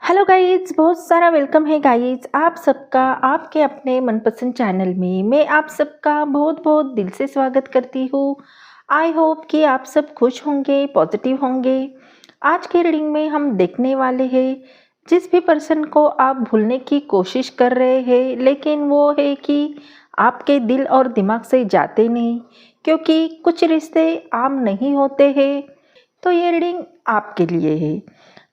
Hello guys, बहुत सारा welcome है गाइस आप सबका आपके अपने मनपसंद चैनल में। मैं आप सबका बहुत बहुत दिल से स्वागत करती हूँ। आई होप कि आप सब खुश होंगे, पॉजिटिव होंगे। आज के रीडिंग में हम देखने वाले हैं जिस भी पर्सन को आप भूलने की कोशिश कर रहे हैं, लेकिन वो है कि आपके दिल और दिमाग से जाते नहीं, क्योंकि कुछ रिश्ते आम नहीं होते हैं। तो ये रीडिंग आपके लिए है।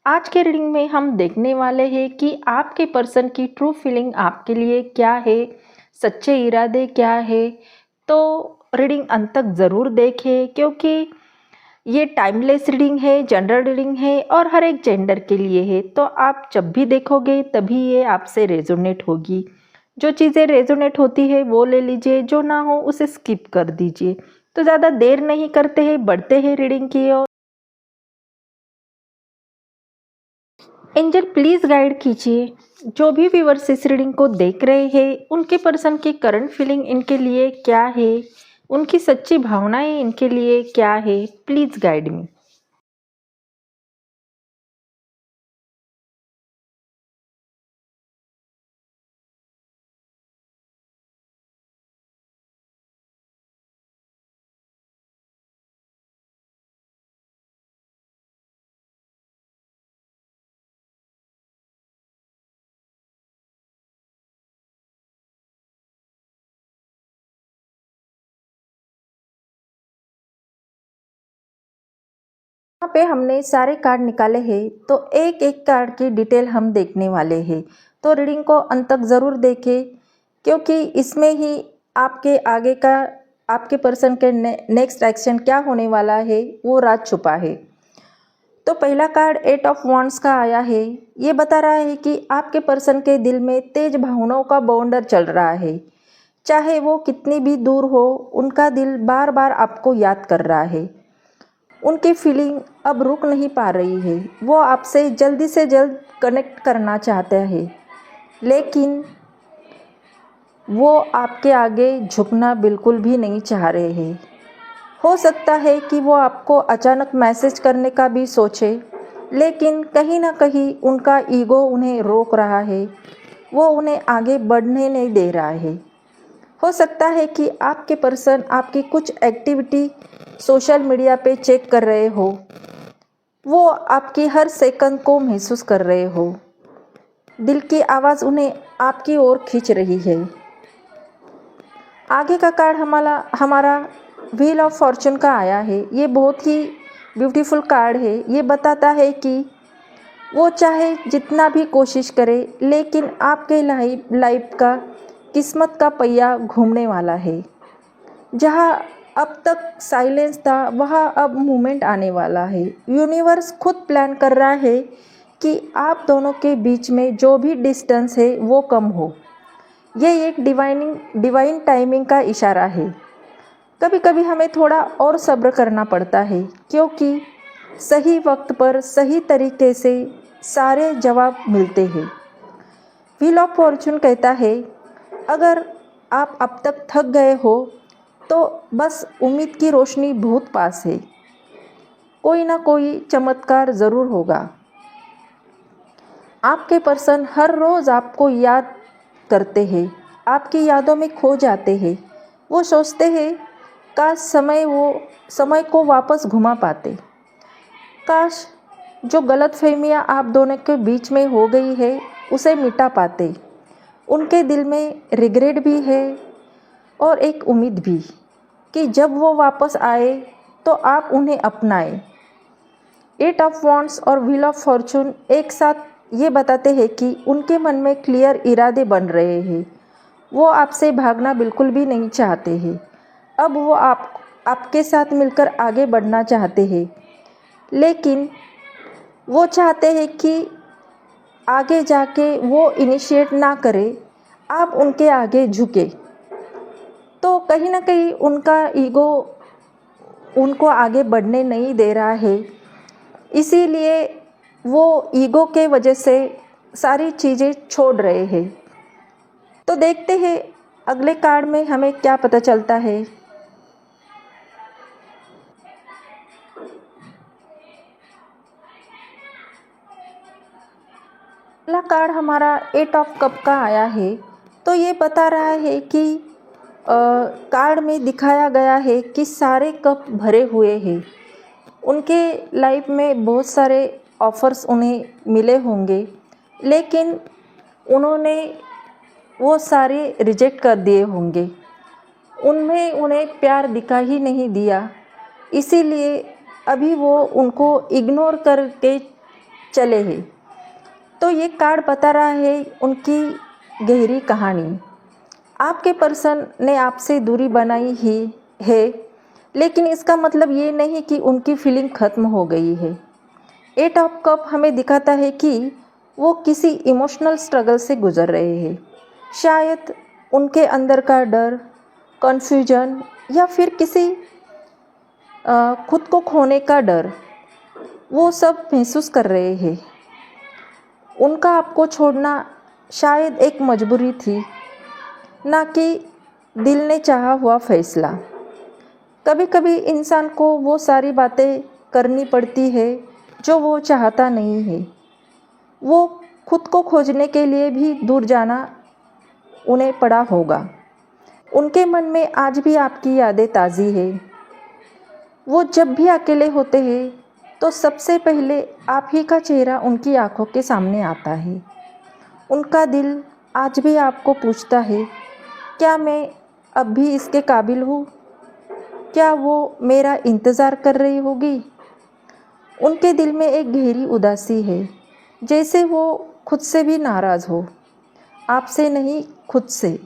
आज के रीडिंग में हम देखने वाले हैं कि आपके पर्सन की ट्रू फीलिंग आपके लिए क्या है, सच्चे इरादे क्या है। तो रीडिंग अंत तक ज़रूर देखें, क्योंकि ये टाइमलेस रीडिंग है, जनरल रीडिंग है और हर एक जेंडर के लिए है। तो आप जब भी देखोगे तभी ये आपसे रेजोनेट होगी। जो चीज़ें रेजोनेट होती है वो ले लीजिए, जो ना हो उसे स्किप कर दीजिए। तो ज़्यादा देर नहीं करते हैं, बढ़ते हैं रीडिंग की ओर। एंजल प्लीज़ गाइड कीजिए जो भी व्यूअर्स इस रीडिंग को देख रहे हैं, उनके पर्सन की करंट फीलिंग इनके लिए क्या है, उनकी सच्ची भावनाएं इनके लिए क्या है। Please guide me. यहाँ पे हमने सारे कार्ड निकाले हैं, तो एक एक कार्ड की डिटेल हम देखने वाले हैं। तो रीडिंग को अंत तक ज़रूर देखें, क्योंकि इसमें ही आपके आगे का, आपके पर्सन के नेक्स्ट एक्शन क्या होने वाला है वो राज छुपा है। तो पहला कार्ड 8 ऑफ वॉन्ड्स का आया है। ये बता रहा है कि आपके पर्सन के दिल में तेज भावनाओं का बवंडर चल रहा है। चाहे वो कितनी भी दूर हो, उनका दिल बार बार आपको याद कर रहा है। उनकी फीलिंग अब रुक नहीं पा रही है। वो आपसे जल्दी से जल्द कनेक्ट करना चाहते हैं, लेकिन वो आपके आगे झुकना बिल्कुल भी नहीं चाह रहे हैं। हो सकता है कि वो आपको अचानक मैसेज करने का भी सोचे, लेकिन कहीं ना कहीं उनका ईगो उन्हें रोक रहा है। वो उन्हें आगे बढ़ने नहीं दे रहा है। हो सकता है कि आपके पर्सन आपकी कुछ एक्टिविटी सोशल मीडिया पे चेक कर रहे हो। वो आपकी हर सेकंड को महसूस कर रहे हो। दिल की आवाज़ उन्हें आपकी ओर खींच रही है। आगे का कार्ड हमारा व्हील ऑफ फॉर्चून का आया है। ये बहुत ही ब्यूटीफुल कार्ड है। ये बताता है कि वो चाहे जितना भी कोशिश करे, लेकिन आपके लाइफ का किस्मत का पहिया घूमने वाला है। जहाँ अब तक साइलेंस था, वहाँ अब मूवमेंट आने वाला है। यूनिवर्स खुद प्लान कर रहा है कि आप दोनों के बीच में जो भी डिस्टेंस है वो कम हो। ये एक डिवाइन टाइमिंग का इशारा है। कभी कभी हमें थोड़ा और सब्र करना पड़ता है, क्योंकि सही वक्त पर सही तरीके से सारे जवाब मिलते हैं। व्हील ऑफ फॉर्चून कहता है, अगर आप अब तक थक गए हो तो बस उम्मीद की रोशनी बहुत पास है। कोई ना कोई चमत्कार ज़रूर होगा। आपके पर्सन हर रोज़ आपको याद करते हैं, आपकी यादों में खो जाते हैं। वो सोचते हैं काश समय को वापस घुमा पाते। काश जो गलतफहमियां आप दोनों के बीच में हो गई है उसे मिटा पाते। उनके दिल में रिग्रेट भी है और एक उम्मीद भी कि जब वो वापस आए तो आप उन्हें अपनाएं। 8 ऑफ वॉन्ड्स और व्हील ऑफ फॉर्चून एक साथ ये बताते हैं कि उनके मन में क्लियर इरादे बन रहे हैं। वो आपसे भागना बिल्कुल भी नहीं चाहते हैं। अब वो आपके साथ मिलकर आगे बढ़ना चाहते हैं, लेकिन वो चाहते हैं कि आगे जाके वो इनिशिएट ना करे, आप उनके आगे झुके। तो कहीं ना कहीं उनका ईगो उनको आगे बढ़ने नहीं दे रहा है। इसीलिए वो ईगो के वजह से सारी चीज़ें छोड़ रहे हैं। तो देखते हैं अगले कार्ड में हमें क्या पता चलता है। अगला कार्ड हमारा 8 ऑफ कप का आया है। तो ये बता रहा है कि कार्ड में दिखाया गया है कि सारे कप भरे हुए हैं। उनके लाइफ में बहुत सारे ऑफ़र्स उन्हें मिले होंगे, लेकिन उन्होंने वो सारे रिजेक्ट कर दिए होंगे। उनमें उन्हें प्यार दिखा ही नहीं दिया, इसीलिए अभी वो उनको इग्नोर करके चले हैं। तो ये कार्ड बता रहा है उनकी गहरी कहानी। आपके पर्सन ने आपसे दूरी बनाई ही है, लेकिन इसका मतलब ये नहीं कि उनकी फीलिंग ख़त्म हो गई है। 8 ऑफ कप हमें दिखाता है कि वो किसी इमोशनल स्ट्रगल से गुज़र रहे हैं। शायद उनके अंदर का डर, कन्फ्यूजन या फिर किसी खुद को खोने का डर, वो सब महसूस कर रहे हैं। उनका आपको छोड़ना शायद एक मजबूरी थी, ना कि दिल ने चाहा हुआ फैसला। कभी कभी इंसान को वो सारी बातें करनी पड़ती है जो वो चाहता नहीं है। वो खुद को खोजने के लिए भी दूर जाना उन्हें पड़ा होगा। उनके मन में आज भी आपकी यादें ताज़ी है। वो जब भी अकेले होते हैं तो सबसे पहले आप ही का चेहरा उनकी आंखों के सामने आता है। उनका दिल आज भी आपको पूछता है, क्या मैं अब भी इसके काबिल हूँ? क्या वो मेरा इंतज़ार कर रही होगी? उनके दिल में एक गहरी उदासी है, जैसे वो खुद से भी नाराज़ हो, आपसे नहीं खुद से।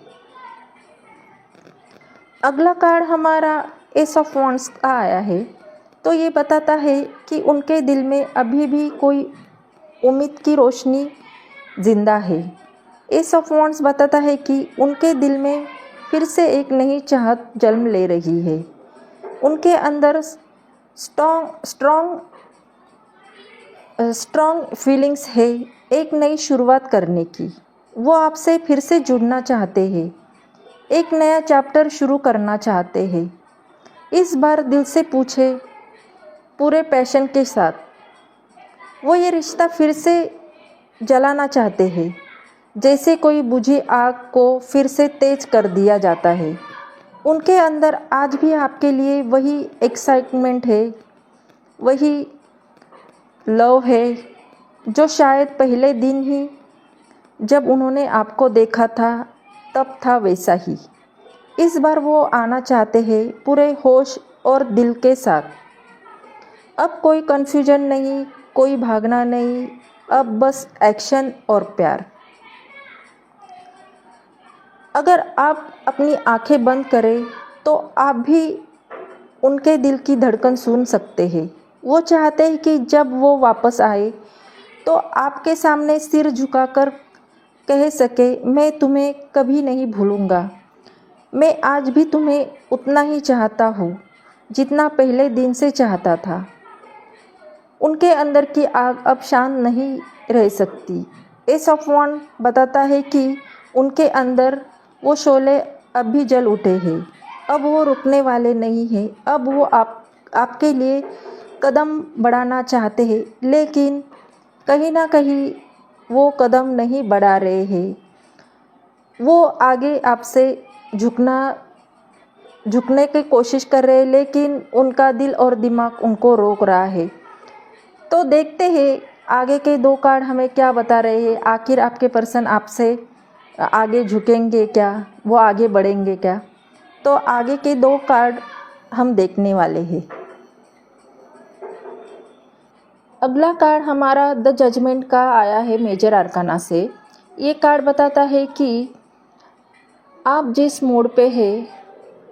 अगला कार्ड हमारा एस ऑफ वॉन्ड्स का आया है। तो ये बताता है कि उनके दिल में अभी भी कोई उम्मीद की रोशनी ज़िंदा है। एस ऑफ वॉन्ड्स बताता है कि उनके दिल में फिर से एक नई चाहत जन्म ले रही है। उनके अंदर स्ट्रॉन्ग फीलिंग्स है एक नई शुरुआत करने की। वो आपसे फिर से जुड़ना चाहते हैं, एक नया चैप्टर शुरू करना चाहते हैं। इस बार दिल से पूछे, पूरे पैशन के साथ। वो ये रिश्ता फिर से जलाना चाहते हैं, जैसे कोई बुझी आग को फिर से तेज कर दिया जाता है। उनके अंदर आज भी आपके लिए वही एक्साइटमेंट है, वही लव है जो शायद पहले दिन ही जब उन्होंने आपको देखा था तब था वैसा ही। इस बार वो आना चाहते हैं पूरे होश और दिल के साथ। अब कोई कन्फ्यूजन नहीं, कोई भागना नहीं, अब बस एक्शन और प्यार। अगर आप अपनी आंखें बंद करें तो आप भी उनके दिल की धड़कन सुन सकते हैं। वो चाहते हैं कि जब वो वापस आए तो आपके सामने सिर झुकाकर कह सके, मैं तुम्हें कभी नहीं भूलूंगा। मैं आज भी तुम्हें उतना ही चाहता हूँ जितना पहले दिन से चाहता था। उनके अंदर की आग अब शांत नहीं रह सकती। एस ऑफ वॉन्ड बताता है कि उनके अंदर वो शोले अब भी जल उठे हैं। अब वो रुकने वाले नहीं हैं। अब वो आपके लिए कदम बढ़ाना चाहते हैं, लेकिन कहीं ना कहीं वो कदम नहीं बढ़ा रहे हैं। वो आगे आपसे झुकने की कोशिश कर रहे हैं, लेकिन उनका दिल और दिमाग उनको रोक रहा है। तो देखते हैं आगे के 2 कार्ड हमें क्या बता रहे हैं। आखिर आपके पर्सन आपसे आगे झुकेंगे क्या, वो आगे बढ़ेंगे क्या? तो आगे के 2 कार्ड हम देखने वाले हैं। अगला कार्ड हमारा द जजमेंट का आया है मेजर आर्काना से। ये कार्ड बताता है कि आप जिस मोड़ पे हैं,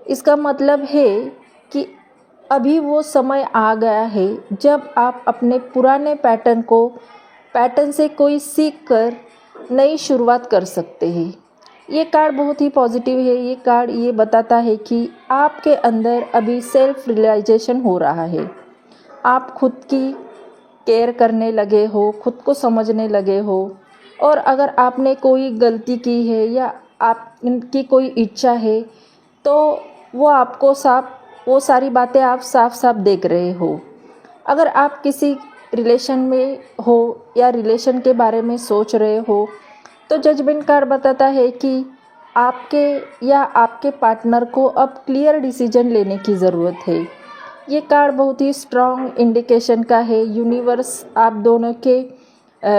इसका मतलब है कि अभी वो समय आ गया है जब आप अपने पुराने पैटर्न से कोई सीख कर नई शुरुआत कर सकते हैं। ये कार्ड बहुत ही पॉजिटिव है। ये कार्ड ये बताता है कि आपके अंदर अभी सेल्फ रियलाइजेशन हो रहा है। आप खुद की केयर करने लगे हो, खुद को समझने लगे हो, और अगर आपने कोई गलती की है या आपकी कोई इच्छा है तो वो सारी बातें आप साफ साफ देख रहे हो। अगर आप किसी रिलेशन में हो या रिलेशन के बारे में सोच रहे हो, तो जजमेंट कार्ड बताता है कि आपके या आपके पार्टनर को अब क्लियर डिसीजन लेने की ज़रूरत है। ये कार्ड बहुत ही स्ट्रॉन्ग इंडिकेशन का है। यूनिवर्स आप दोनों के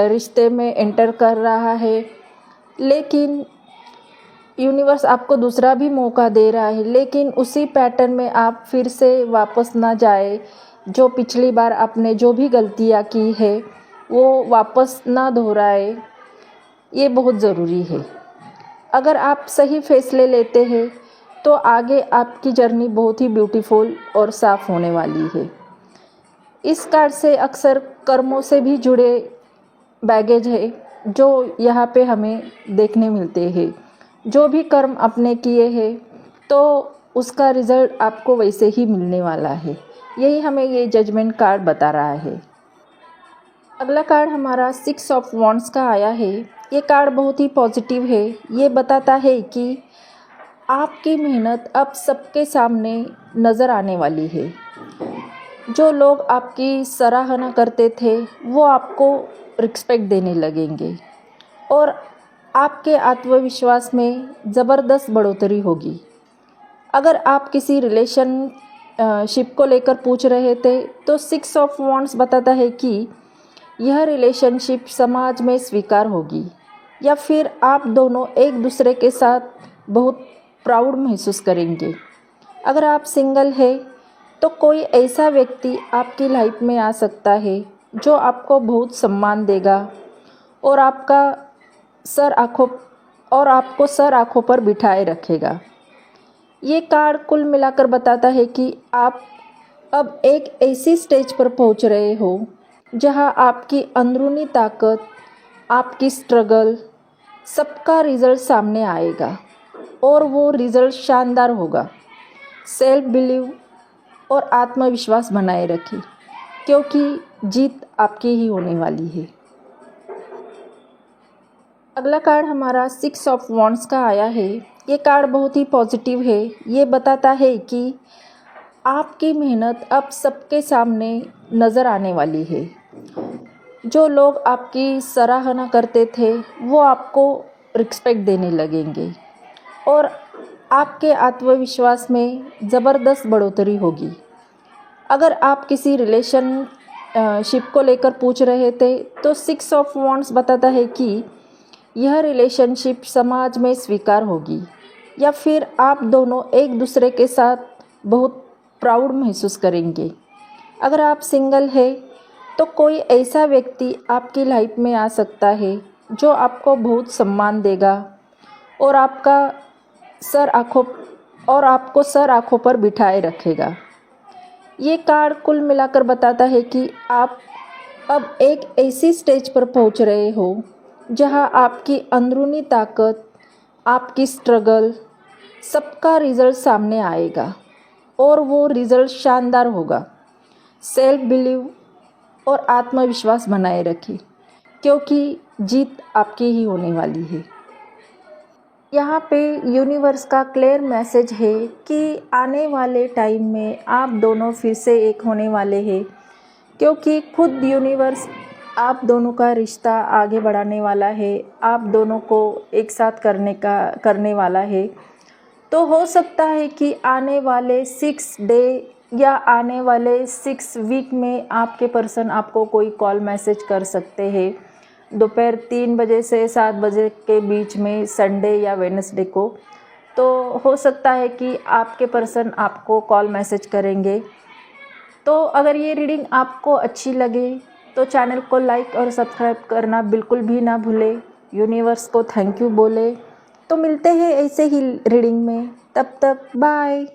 रिश्ते में एंटर कर रहा है, लेकिन यूनिवर्स आपको दूसरा भी मौका दे रहा है, लेकिन उसी पैटर्न में आप फिर से वापस ना जाए। जो पिछली बार आपने जो भी गलतियाँ की है वो वापस ना दोहराए, ये बहुत ज़रूरी है। अगर आप सही फैसले लेते हैं तो आगे आपकी जर्नी बहुत ही ब्यूटीफुल और साफ होने वाली है। इस कार्ड से अक्सर कर्मों से भी जुड़े बैगेज है जो यहाँ पे हमें देखने मिलते हैं। जो भी कर्म आपने किए हैं तो उसका रिज़ल्ट आपको वैसे ही मिलने वाला है। यही हमें ये जजमेंट कार्ड बता रहा है। अगला कार्ड हमारा 6 ऑफ वॉन्ड्स का आया है। ये कार्ड बहुत ही पॉजिटिव है। ये बताता है कि आपकी मेहनत अब सबके सामने नज़र आने वाली है। जो लोग आपकी सराहना करते थे वो आपको रिस्पेक्ट देने लगेंगे और आपके आत्मविश्वास में ज़बरदस्त बढ़ोतरी होगी। अगर आप किसी रिलेशनशिप को लेकर पूछ रहे थे तो 6 ऑफ वॉन्ड्स बताता है कि यह रिलेशनशिप समाज में स्वीकार होगी या फिर आप दोनों एक दूसरे के साथ बहुत प्राउड महसूस करेंगे। अगर आप सिंगल है तो कोई ऐसा व्यक्ति आपकी लाइफ में आ सकता है जो आपको बहुत सम्मान देगा और आपको सर आँखों पर बिठाए रखेगा। ये कार्ड कुल मिलाकर बताता है कि आप अब एक ऐसी स्टेज पर पहुंच रहे हो जहां आपकी अंदरूनी ताकत, आपकी स्ट्रगल, सबका रिज़ल्ट सामने आएगा और वो रिज़ल्ट शानदार होगा। सेल्फ बिलीव और आत्मविश्वास बनाए रखें क्योंकि जीत आपकी ही होने वाली है। अगला कार्ड हमारा 6 ऑफ वॉन्ड्स का आया है। ये कार्ड बहुत ही पॉजिटिव है। ये बताता है कि आपकी मेहनत अब सबके सामने नज़र आने वाली है। जो लोग आपकी सराहना करते थे वो आपको रिस्पेक्ट देने लगेंगे और आपके आत्मविश्वास में ज़बरदस्त बढ़ोतरी होगी। अगर आप किसी रिलेशनशिप को लेकर पूछ रहे थे तो 6 ऑफ वॉन्ड्स बताता है कि यह रिलेशनशिप समाज में स्वीकार होगी या फिर आप दोनों एक दूसरे के साथ बहुत प्राउड महसूस करेंगे। अगर आप सिंगल है तो कोई ऐसा व्यक्ति आपकी लाइफ में आ सकता है जो आपको बहुत सम्मान देगा और आपको सर आँखों पर बिठाए रखेगा। ये कार्ड कुल मिलाकर बताता है कि आप अब एक ऐसी स्टेज पर पहुंच रहे हो जहां आपकी अंदरूनी ताकत, आपकी स्ट्रगल, सबका रिज़ल्ट सामने आएगा और वो रिज़ल्ट शानदार होगा। सेल्फ बिलीव और आत्मविश्वास बनाए रखें क्योंकि जीत आपकी ही होने वाली है। यहाँ पे यूनिवर्स का क्लियर मैसेज है कि आने वाले टाइम में आप दोनों फिर से एक होने वाले हैं क्योंकि खुद यूनिवर्स आप दोनों का रिश्ता आगे बढ़ाने वाला है, आप दोनों को एक साथ करने वाला है। तो हो सकता है कि आने वाले 6 डे या आने वाले 6 वीक में आपके पर्सन आपको कोई कॉल मैसेज कर सकते हैं दोपहर 3 बजे से 7 बजे के बीच में, संडे या वेडनेसडे को। तो हो सकता है कि आपके पर्सन आपको कॉल मैसेज करेंगे। तो अगर ये रीडिंग आपको अच्छी लगे तो चैनल को लाइक और सब्सक्राइब करना बिल्कुल भी ना भूले। यूनिवर्स को थैंक यू बोले। तो मिलते हैं ऐसे ही रीडिंग में, तब तक बाय।